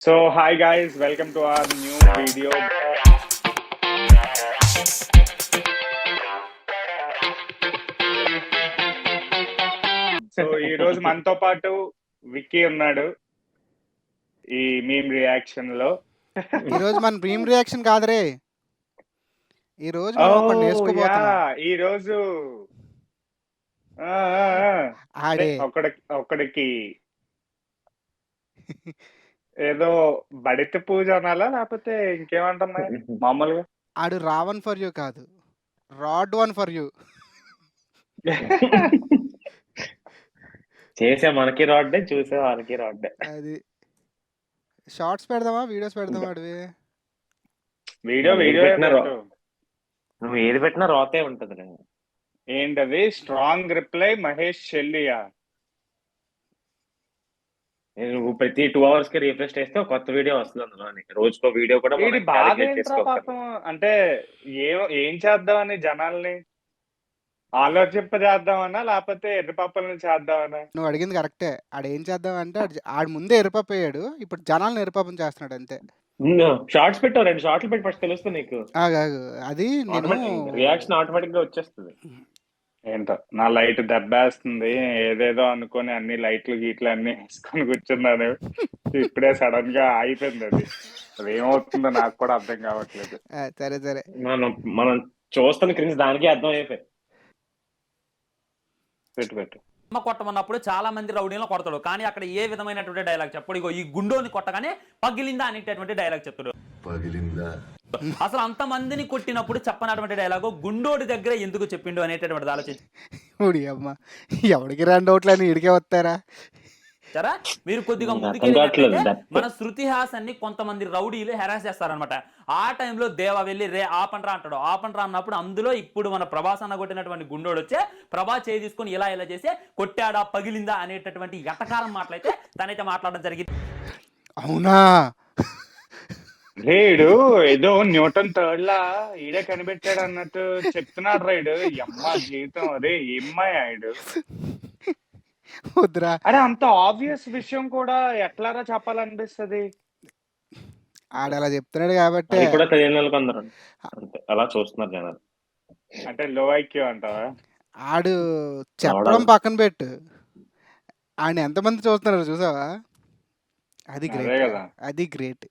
So, hi guys, welcome to our new video. So ఈ రోజు మనతో పాటు విక్కీ ఉన్నాడు ఈ మీమ్ రియాక్షన్ లో. ఈ రోజు మన డ్రీమ్ రియాక్షన్ కాదురే. ఈ రోజు మనం ఒకటి నేర్చుకోబోతున్నాం. ఈ రోజు ఆడే ఒకడికి ఏదో బడిత పూజ అనాలా లేకపోతే ఇంకేమంటున్నా మామూలుగా ఆడు రావన్ ఫర్ యూ కాదు, రాడ్ వన్ ఫర్ యూ. చేసే మనకి రాడ్డే, చూసే వాళ్ళకి రాడ్డే. అది షార్ట్స్ పెడదామా, వీడియోస్ పెడదామా? అడివి వీడియో నువ్వు ఏది పెట్టినా రాతే ఉంటది. ఏంటది? స్ట్రాంగ్ రిప్లై మహేష్ చెల్లియా? నువ్వు ప్రతి 2 hours కి రిఫ్రెష్ చేస్తే ఒక కొత్త వీడియో వస్తుంది అందులో. రోజుకో వీడియో కూడా ఇది బాగా పాపం. అంటే ఏం చేద్దామని జనాల్ని ఆలోచింపజేద్దామన్నా లేకపోతే ఎర్రపప్పులను చేద్దామన్నా? నువ్వు అడిగింది కరెక్టే. ఆడు ఏం చేద్దాం అంటే ఆడు ముందే ఎరుపప్పు అయ్యాడు, ఇప్పుడు జనాలను ఎరుపప్పని చేస్తున్నాడు అంతే. షార్ట్స్ పెట్టావు, 2 షార్ట్లు పెట్టి ఫస్ట్ తెలుస్తుంది నీకు. అది నేను రియాక్షన్ ఆటోమేటిక్ గా వచ్చేస్తుంది. ఏంటో నా లైట్ దెబ్బేస్తుంది ఏదేదో అనుకొని అన్ని లైట్లు గీట్లు అన్ని వేసుకొని కూర్చున్నాను. ఇప్పుడే సడన్ గా అయిపోయింది. అది ఏమవుతుందో నాకు కూడా అర్థం కావట్లేదు. సరే సరే, మనం చూస్తున్న క్రింద దానికి అర్థం అయిపోయి పెట్టు అమ్మ కొట్టమన్నప్పుడు చాలా మంది రౌడీలో కొడతాడు, కానీ అక్కడ ఏ విధమైనటువంటి డైలాగ్ చెప్పడు. ఇగో ఈ గుండోని కొట్టగానే పగిలిందా అనేటటువంటి డైలాగ్ చెప్తాడు. అసలు అంత మందిని కొట్టినప్పుడు చెప్పనటువంటి డైలాగు గుండోడి దగ్గర ఎందుకు చెప్పిండు అనేటటువంటి ఆలోచించి అమ్మ ఎవరికి 2 ఓట్లని ఇడికే వస్తారా? సరే, మీరు కొద్దిగా ముందుకు మన శృతి హాసన్ని కొంతమంది రౌడీలు హెరాస్ చేస్తారనమాట. ఆ టైంలో దేవా వెళ్ళి రే ఆపండ్రా అంటాడు. ఆపండ్రా అన్నప్పుడు అందులో ఇప్పుడు మన ప్రభాస్ అన్న కొట్టినటువంటి గుండోడు వచ్చే ప్రభాస్ చేయి తీసుకొని ఇలా చేసి కొట్టాడా పగిలిందా అనేటటువంటి ఎటకారం మాటలైతే తనైతే మాట్లాడడం జరిగింది. అవునా? రేడు ఏదో న్యూటన్ థర్డ్ లా ఈడే కనిపెట్టాడు అన్నట్టు చెప్తున్నాడు రైడు. అమ్మ జీవితం అదే ఏమ్మాయాడు. వద్దురా, అరే అంత ఆబ్వియస్ విషయం కూడా ఎట్లారా చెప్పాలనిపిస్తుంది. ఆడు అలా చెప్తున్నాడు కాబట్టి కూడా తెలియని అందరూ అలా చూస్తున్నారు జనాలు. అంటే లో ఐక్యూ అంటావా? ఆడు చెప్పడం పక్కన పెట్టు, ఆయన ఎంతమంది చూస్తున్నారు చూసావా? అది గ్రేట్ కదా, అది గ్రేట్.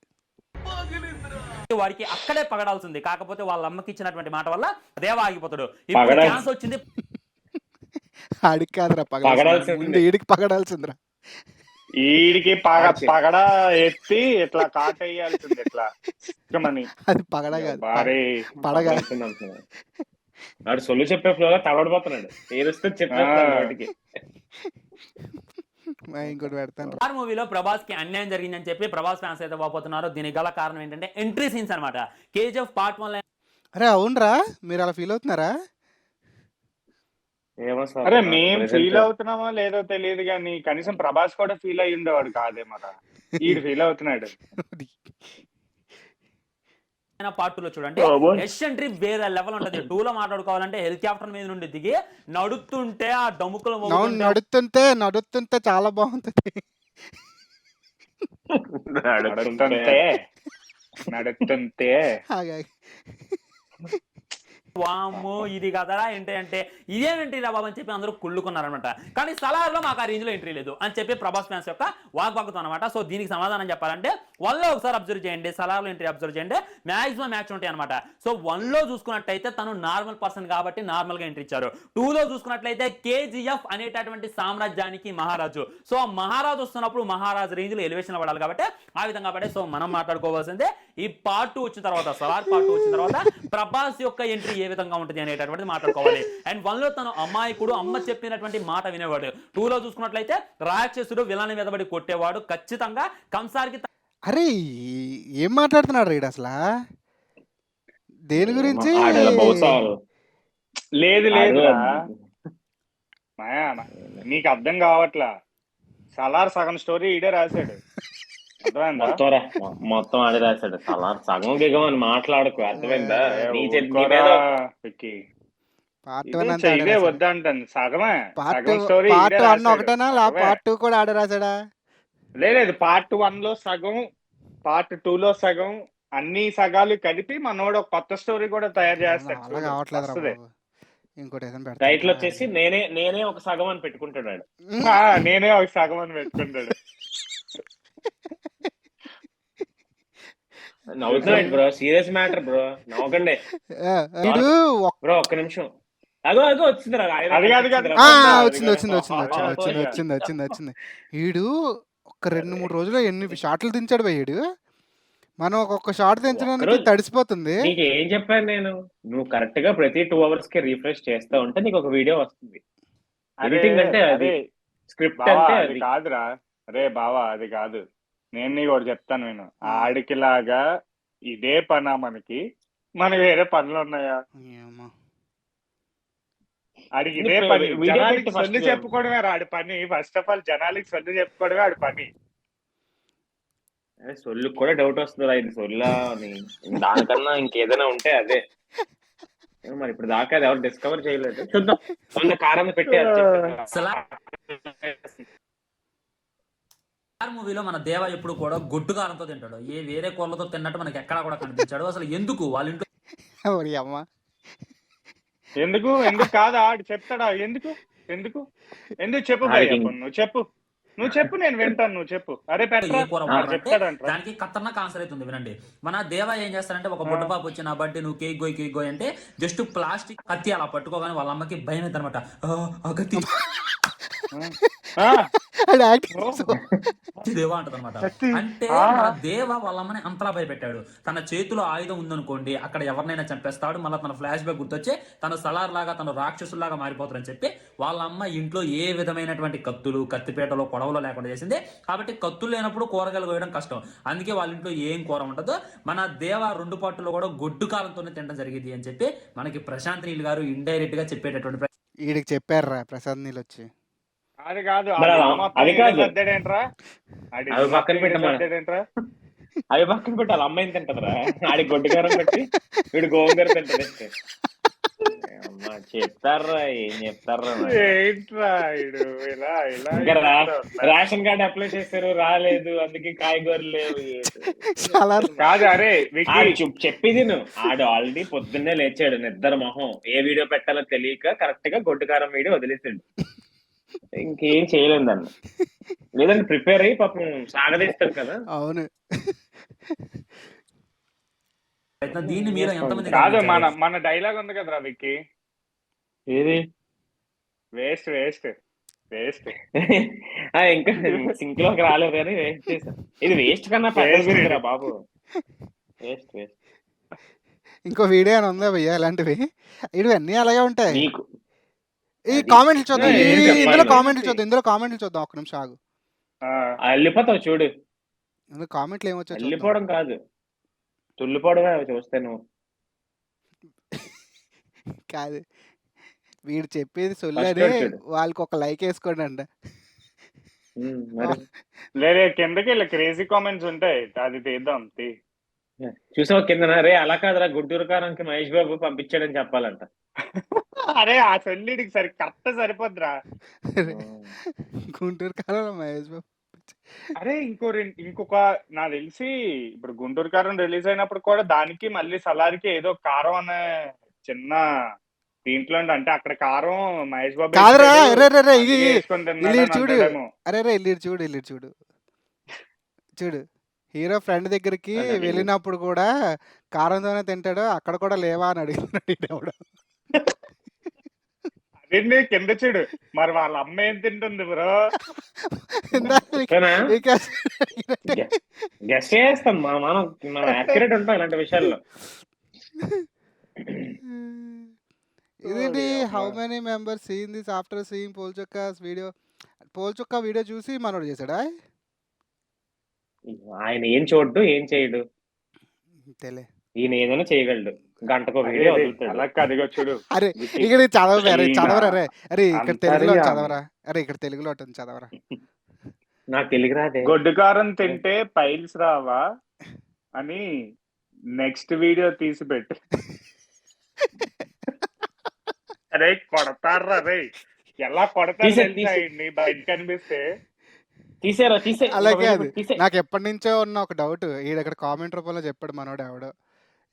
వారికి అక్కడే పగడాల్సింది, కాకపోతే వాళ్ళ అమ్మకి ఇచ్చినటువంటి మాట వల్ల దేవా ఆగిపోతాడు. ఇప్పుడు ఛాన్స్ వచ్చింది, ఆడికి కాదురా పగడాల్సింది, ఈడికి పగడాల్సిందిరా. ఈడికి పగడ ఎత్తి ఇట్లా కాటేయాల్సింది. ఇట్లా అది పగడ కాదు, పడగా. వాడు సొల్లు చెప్పే ఫ్లో తలబడిపోతున్నాడు. ఏరుస్తే చెప్పేస్తాడు. ఇంకోటి పెడతాను. స్టార్ మూవీలో ప్రభాస్ కి అన్యాయం జరిగిందని చెప్పి ప్రభాస్ ఫ్యాన్స్ అయితే వాపోతున్నారు. దీనికి గల కారణం ఏంటంటే ఎంట్రీ సీన్స్ అనమాట. కేజీఎఫ్ పార్ట్ 1 లో. అరే అవునరా, మీరు అలా ఫీల్ అవుతున్నారా? అరే మేము ఫీల్ అవుతున్నామో లేదో తెలియదు కానీ కనీసం ప్రభాస్ కూడా ఫీల్ అయ్యి ఉండేవాడు కాదేమరా. ఈడు ఫీల్ అవుతున్నాడు. పార్ట్ 2 లో చూడండి, యష్ ఎంట్రీ వేరే లెవెల్ ఉంటది. 2 లో మాట్లాడుకోవాలంటే హెలికాప్టర్ మీద నుండి దిగి నడుస్తుంటే ఆ డముకులు నడుస్తుంటే చాలా బాగుంటుంది. నడుస్తుంటే వామ్మో ఇది కదరా ఏంటి అంటే ఇదేం ఎంట్రీ రా బాబు అని చెప్పి అందరూ కుళ్ళుకున్నారనమాట. కానీ సలార్లో మాకు ఆ రేంజ్ లో ఎంట్రీ లేదు అని చెప్పి ప్రభాస్ ఫ్యాన్స్ యొక్క వాగ్వాగుతం అనమాట. సో దీనికి సమాధానం చెప్పాలంటే 1 లో ఒకసారి అబ్జర్వ్ చేయండి, సలార్లో ఎంట్రీ అబ్జర్వ్ చేయండి, మాక్సిమం మ్యాచ్ ఉంటాయి అనమాట. సో 1 లో చూసుకున్నట్లయితే తను నార్మల్ పర్సన్ కాబట్టి నార్మల్ గా ఎంట్రీ ఇచ్చారు. 2 లో చూసుకున్నట్లయితే కేజీఎఫ్ అనేటటువంటి సామ్రాజ్యానికి మహారాజు. సో మహారాజు వస్తున్నప్పుడు మహారాజు రేంజ్ లో ఎలివేషన్ పడాలి కాబట్టి ఆ విధంగా పడే. సో మనం మాట్లాడుకోవాల్సిందే ఈ పార్ట్ 2 వచ్చిన తర్వాత, సలార్ పార్ట్ 2 వచ్చిన తర్వాత ప్రభాస్ యొక్క ఎంట్రీ ఏ విధంగా ఉంటుంది అనేటటువంటిది మాట్లాడుకోవాలి. అండ్ 1 లో తను అమ్మాయికుడు, అమ్మ చెప్పినటువంటి మాట వినేవాడు. 2 లో చూసుకున్నట్లయితే రాక్షసుడు విలన్ మీద పడి కొట్టేవాడు. ఖచ్చితంగా కంసారికి. అరే ఏం మాట్లాడుతున్నాడు రైడ్ అసలు? దేని గురించి? లేదు నీకు అర్థం కావట్లా. సలార్ సగం స్టోరీ ఈడే రాశాడు. మొత్తం ఆడి రాశాడు. సలార్ సగం దిగం అని మాట్లాడకు, అర్థమైందా? వద్దంటాను సగమే. పార్ట్ 1 ఒకటేనా? పార్ట్ 2 కూడా ఆడ రాశాడా? లేదు పార్ట్ 1 లో సగం పార్ట్ 2లో సగం అన్ని సగాలు కలిపి మనోడు ఒక కొత్త స్టోరీ కూడా తయారు చేస్తాడు అలా చూడు, కావట్లేదురా వస్తది. బాబు. ఇంకోటి ఏదైనా టైటిల్ పెడతా వచ్చేసి నేనే ఒక సగం అని పెట్టుకుంటాడు వాడు. నేనే ఒక సగం అని పెట్టుకుంటాడు. నవ్వుతున్నాడు బ్రో, సీరియస్ మ్యాటర్ బ్రో, నవ్వకండి వీడు బ్రో. ఒక్క నిమిషం, అగో వచ్చిందిరా, అది కాదు కాదు. వచ్చింది. వీడు ఒక 2-3 రోజుల్లో ఎన్ని షాట్లు దించాడు వీడు. మనం ఒక్కొక్క షాట్ దించడానికి ఒక్కరోజు- తడిసిపోతుంది. నీకు ఏం చెప్పాను నేను, నువ్వు కరెక్ట్ గా ప్రతి 2 hours కి రీఫ్రెష్ చేస్తా ఉంటే నీకు ఒక వీడియో వస్తుంది. ఎడిటింగ్ అంటే అది, స్క్రిప్ట్ బావా అంటే అది అది. కాదురా. అరే బావా అది కాదు. నేను నీకు ఒకటి చెప్తాను నేను. ఆడికిలాగా ఇదే పనా మనకి వేరే పనులు ఉన్నాయా? ఏమో. ఆడికి ఇదే ఇప్పుడు పని. వీడియో జనాలకి పెట్టి సొల్లు first చెప్పుకోవడమే ఆడి పని. ఫస్ట్ ఆఫ్ ఆల్ జనాలకి సొల్లు చెప్పుకోవడమే ఆడి పని. అరే సొల్లు కూడా డౌట్ వస్తుందిరా, ఇది సొల్లా అని. దానికన్నా ఇంకేదైనా ఉంటే అదే. మరి ఇప్పుడు దాకా అది ఎవరు డిస్కవర్ చేయలేదు. చూద్దాం, కొంత కారం పెట్టి మూవీలో మన దేవ ఎప్పుడు కూడా గొడ్డు కారంతో తింటాడు. వేరే కూరలతో తిన్నట్టు మనకి ఎక్కడా కూడా కనిపించాడు. అసలు ఎందుకు వాళ్ళ ఇంట్లో ఓరి అమ్మ. ఎందుకు కాదా? ఆడు చెప్తాడా? ఎందుకు చెప్పు భయ్యా, నువ్వు చెప్పు నేను వింటాను. నువ్వు చెప్పు. అరే ఏ కూర వాడరంటే చెప్తాడంట. దానికి ఖతర్నాక్ ఆన్సర్ అవుతుంది. వినండి, మన దేవ ఏం చేస్తారంటే, ఒక బుడ్డ పాప వచ్చి నా బట్టి నువ్వు కేక్ గోయ్ అంటే జస్ట్ ప్లాస్టిక్ కత్తి అలా పట్టుకోగానే వాళ్ళ అమ్మకి భయం అవుతుంది అనమాట. కత్తి దేవా అంటది అనమాట. అంటే మన దేవ వాళ్ళ అమ్మని అంతలా భయపెట్టాడు. తన చేతిలో ఆయుధం ఉందనుకోండి, అక్కడ ఎవరినైనా చంపేస్తాడు. మళ్ళీ తన ఫ్లాష్ బ్యాక్ గుర్తొచ్చే తను సలార్ లాగా, తను రాక్షసులాగా మారిపోతారని చెప్పి వాళ్ళ అమ్మ ఇంట్లో ఏ విధమైనటువంటి కత్తులు, కత్తిపేటలో, కొడవలో లేకుండా చేసింది. కాబట్టి కత్తులు లేనప్పుడు కూరగాయలు కోయడం కష్టం. అందుకే వాళ్ళ ఇంట్లో ఏం కూర ఉంటుందో మన దేవ 2 పార్టులో కూడా గొడ్డు కాలంతోనే తినడం జరిగింది అని చెప్పి మనకి ప్రశాంత్ నీల్ గారు ఇండైరెక్ట్ గా చెప్పేటటువంటి. వీడికి చెప్పారా ప్రసాద్ నీళ్ళు వచ్చి? అది కాదు. అది కాదు. సర్దాడేంట్రా? అవి పక్కన పెట్టమ్మా. అవి పక్కన పెట్టి వాళ్ళ అమ్మాయిని తింటదరా. ఆడి గొడ్డుకారం పెట్టి వీడు గోంగూర తింటది. చెప్తారా, ఏం చెప్తారా? ఏంట్రా ఇలా రేషన్ కార్డు అప్లై చేశారు, రాలేదు, అందుకే కాయగూరలు లేవు. కాదు. అరే చెప్పేది నువ్వు, ఆడు ఆల్రెడీ పొద్దున్నే లేచాడు, నిద్ర మొహం, ఏ వీడియో పెట్టాలో తెలియక కరెక్ట్ గా గొడ్డుకారం వీడియో వదిలేసాడు. ఇంకేం చేయలేదు దాన్ని. లేదంటే ప్రిపేర్ అయ్యి పాపం సాగదీస్తాడు కదా. అవును. దీన్ని మీరు ఎంతమంది కాదు, మన డైలాగ్ ఉంది కదరా విక్కీ, ఏది వేస్ట్ ఇంకా సింక్ లోకి రాలేదు కానీ వేస్ట్ చేశాను. ఇది వేస్ట్ కన్నా పెద్దరా బాబు. వేస్ట్ ఇంకో వీడియో అని ఉందా భయ్యా ఇలాంటివి? ఇవన్నీ అలాగే ఉంటాయి. నీకు ఈ కామెంట్లు చూద్దాం, ఇందులో కామెంట్లు చూద్దాం. ఒక్క నిమిషం ఆగు. వెళ్ళిపోతావు చూడు. కామెంట్లు ఏమొచ్చా? వెళ్ళిపోవడం కాదు, తుల్లిపోవడమే చూస్తే నువ్వు. కాదు, వీడు చెప్పేది సొల్లని వాళ్ళకి ఒక లైక్ వేసుకోండి అంట. లేదే కిందకి ఇలా క్రేజీ కామెంట్స్ ఉంటాయి, అది తీద్దాం. చూసావు కింద? రే అలా కాదురా, గుంటూరు కారంకి మహేష్ బాబు పంపించాడని చెప్పాలంట. అరే ఆ సొల్లిడికి కరెక్ట్ సరిపోద్దిరా. గుంటూరు కారం మహేష్ బాబు. అరే ఇంకొక నాకు తెలిసి ఇప్పుడు గుంటూరు కారం రిలీజ్ అయినప్పుడు కూడా దానికి మళ్ళీ సలార్కి ఏదో కారం అనే చిన్న దీంట్లో అంటే అక్కడ కారం మహేష్ బాబు కాదురా. చూడు హీరో ఫ్రెండ్ దగ్గరికి వెళ్ళినప్పుడు కూడా కారంతోనే తింటాడు, అక్కడ కూడా లేవా అని అడుగుతున్నాడు. అదే కింద చూడు, మరి వాళ్ళ అమ్మ ఏం తింటుంది బ్రో? గెస్ట్ చేస్తాం మనం యాక్యురేట్ ఉంటాం ఇలాంటి విషయాల్లో. ఇదేంటి? How many members seen this after seeing పోల్చొక్కాస్ వీడియో? పోల్చొక్కా వీడియో చూసి మనోడు చేశాడా? ఆయన ఏం చూడ్డు, ఏం చేయడు, ఈయన ఏదైనా చేయగలడు. గంటకు వీడియో అలా అదిగో చూడు. అరే ఇక్కడ చదవరా. అరే ఇక్కడ తెలుగులో చదవరా. ఇక్కడ తెలుగులో చదవరా. నాకు తెలుగు రాదే. గొడ్డు కారం తింటే పైల్స్ రావా అని నెక్స్ట్ వీడియో తీసి పెట్టు. అరే కొడతారా రే, ఎలా కొడతారు బయట కనిపిస్తే. తీసేరా తీసే అలాగే అది నాకు ఎప్పటి నుంచో ఉన్న ఒక డౌట్. ఈడు ఇక్కడ కామెంట్ రూపంలో చెప్పాడు మనోడు ఎవడో.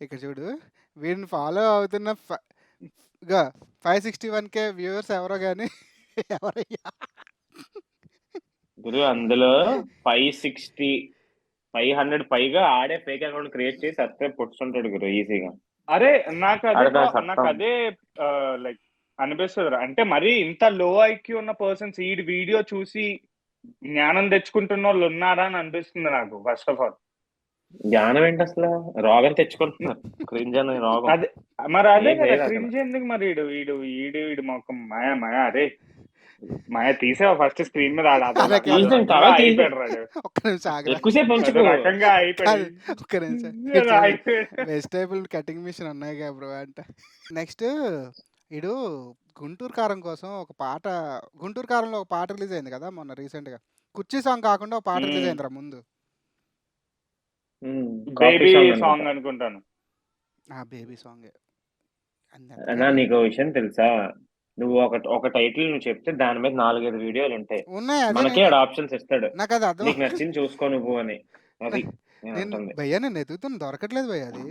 ఇక్కడ చూడు, వీడిని ఫాలో అవుతున్న 561K వ్యూవర్స్ ఎవరో కానీ ఎవరయ్యా? గురు అందులో 500 పైగా ఆడే ఫేక్ అకౌంట్ క్రియేట్ చేసి సబ్స్క్రైబ్ కొట్టుకుంటాడు గురు ఈజీగా. అరే నాకు అడగా సత్తం. నాకు అదే లైక్ అనిపిస్తుంది. అంటే మరి ఇంత లో ఐక్యూ ఉన్న పర్సన్స్ ఈ వీడియో చూసి జ్ఞానం తెచ్చుకుంటున్న వాళ్ళు ఉన్నారా అని అనిపిస్తుంది నాకు. ఫస్ట్ ఆఫ్ ఆల్ జ్ఞానం ఏంటి అసలు? రోగం తెచ్చుకుంటున్నారు. క్రింజ్ అనే రోగం. అదే మరి అదే ఏం కదా లేదు అసలు. క్రింజ్ ఎందుకు మరి ఈడు మొక్కం మాయా అరే మాయా తీసావా ఫస్ట్ స్క్రీన్ మీద అదే కాదు. తీసాం, చాలా తీసాం. అయిపోయాడు రాడు. ఒక్క నిమిషం ఆగరా. ఎక్కువసేపు ఉంచుకో. ఒక రకంగా అయిపోయాడు. ఒక్క నిమిషం. వెజిటేబుల్ కటింగ్ మిషన్ ఉన్నాయి కదా బ్రో అంట. నెక్స్ట్ ఇడు గుంటూరు కారం కోసం ఒక పాట, గుంటూరు కారంలో ఒక పాట రిలీజ్ అయింది కదా మొన్న రీసెంట్ గా. కుర్చీ సాంగ్ కాకుండా ఒక పాట రిలీజ్ అయిందిరా ముందు. బేబీ సాంగ్ అనుకుంటాను. ఆ బేబీ సాంగ్. అన్నా నీకు విషయం తెలుసా? నువ్వు ఒక టైటిల్ నువ్వు చెప్తే దాని మీద 4-5 వీడియోలు ఉంటాయి. ఉన్నాయి. మనకే ఆడ ఆప్షన్స్ ఇస్తాడు, నాకు అది అర్థం. నీకు నచ్చింది చూసుకో నువ్వు అని. అది నేను అంటుంది. భయ్యా నేను ఎదుగుతున్నా దొరకట్లేదు భయ్య అది.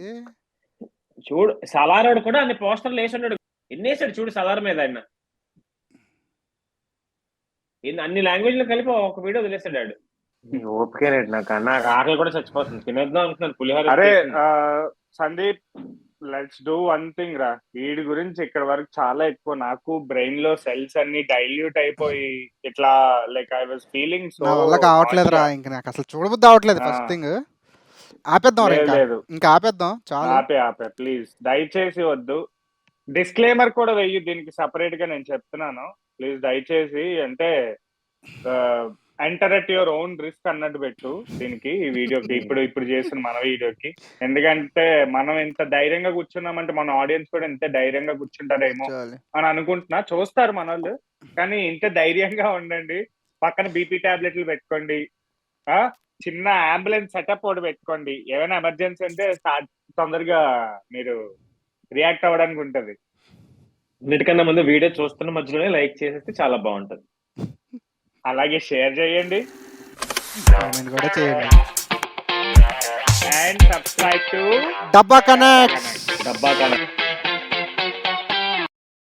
చూడు సలారోడు కూడా అన్ని పోస్టర్లు వేసి ఉన్నాడు. ఎన్ని వేసాడు చూడు సలార్ మీద ఆయన. అన్ని లాంగ్వేజ్ లో కలిపి ఒక వీడియో వదిలేసాడు ఆడు. ఓపిక రేట్ నాకు ఆకలి కూడా చచ్చిపోతుంది. తినేద్దాం అనుకున్నాను పులిహోర. అరే Sandeep, let's do one thing రా. వీడి గురించి ఇక్కడ వరకు చాలా ఎక్కువ నాకు బ్రెయిన్ లో సెల్స్ అన్ని డైల్యూట్ అయిపోయి ఇట్లా like I was feeling so. నా వల్ల కావట్లేదు రా. ఇంకా నాకు అసలు చూడబుద్ధి అవట్లేదు. ఫస్ట్ థింగ్ ఆపేద్దాం రా. ఇంకా ఆపేద్దాం చాలా. ఆపే ప్లీజ్, దయచేసి వద్దు. డిస్క్లైమర్ కూడా వెయ్యి దీనికి సపరేట్ గా. నేను చెప్తున్నాను ప్లీజ్ దయచేసి. అంటే enter at your own risk అన్నట్టు పెట్టు దీనికి, ఈ వీడియోకి. ఇప్పుడు చేసిన మన వీడియోకి. ఎందుకంటే మనం ఎంత ధైర్యంగా కూర్చున్నామంటే మన ఆడియన్స్ కూడా ఎంత ధైర్యంగా కూర్చుంటారేమో అని అనుకుంటున్నా. చూస్తారు మన వాళ్ళు, కానీ ఇంత ధైర్యంగా ఉండండి. పక్కన బీపీ టాబ్లెట్లు పెట్టుకోండి, చిన్న అంబులెన్స్ సెటప్ ఒకటి పెట్టుకోండి. ఏమైనా ఎమర్జెన్సీ అంటే తొందరగా మీరు రియాక్ట్ అవ్వడానికి ఉంటది. అన్నిటికన్నా ముందు వీడియో చూస్తున్న మధ్యలోనే లైక్ చేసేస్తే చాలా బాగుంటది. అలాగే షేర్ చేయండి, కామెంట్ కూడా చేయండి. అండ్ సబ్స్క్రైబ్ టు డబ్బా కనెక్ట్. డబ్బా కనెక్ట్.